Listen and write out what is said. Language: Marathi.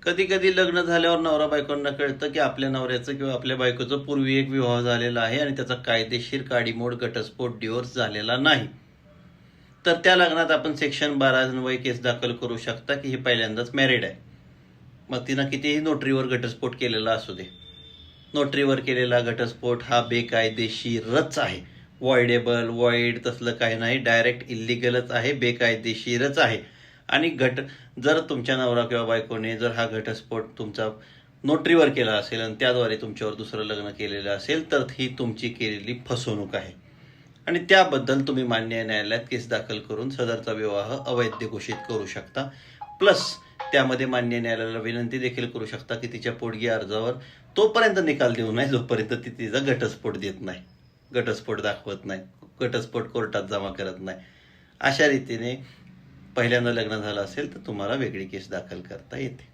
कधी कधी लग्न झाल्यावर नवरा बायकोंना कळतं की आपल्या नवऱ्याचं किंवा आपल्या बायकोचं पूर्वी एक विवाह झालेला आहे आणि त्याचा कायदेशीर काडीमोड घटस्फोट डिवोर्स झालेला नाही. तर त्या लग्नात आपण सेक्शन 12 अन्वये केस दाखल करू शकता की ही पहिल्यांदाच मॅरिड आहे. मग तिनं कितीही नोटरीवर घटस्फोट केलेला असू दे, नोटरीवर केलेला घटस्फोट हा बेकायदेशीरच आहे. वॉइडेबल वॉइड तसलं काही नाही, डायरेक्ट इलिगलच आहे, बेकायदेशीरच आहे. आणि जर तुमच्या नवरा किंवा बायकोने जर हा घटस्फोट तुमचा नोटरीवर केला असेल आणि त्याद्वारे तुमच्यावर दुसरं लग्न केलेलं असेल तर ही तुमची केलेली फसवणूक आहे आणि त्याबद्दल तुम्ही मान्य न्यायालयात केस दाखल करून सदरचा विवाह अवैध घोषित करू शकता. प्लस त्यामध्ये मान्य न्यायालयाला विनंती देखील करू शकता की तिच्या पोटगी अर्जावर तोपर्यंत निकाल देऊ नये जोपर्यंत ती तिचा घटस्फोट देत नाही, घटस्फोट दाखवत नाही, घटस्फोट कोर्टात जमा करत नाही. अशा रीतीने पहिल्यांदा लग्न झालं असेल तर तुम्हाला वेगळी केस दाखल करता येते.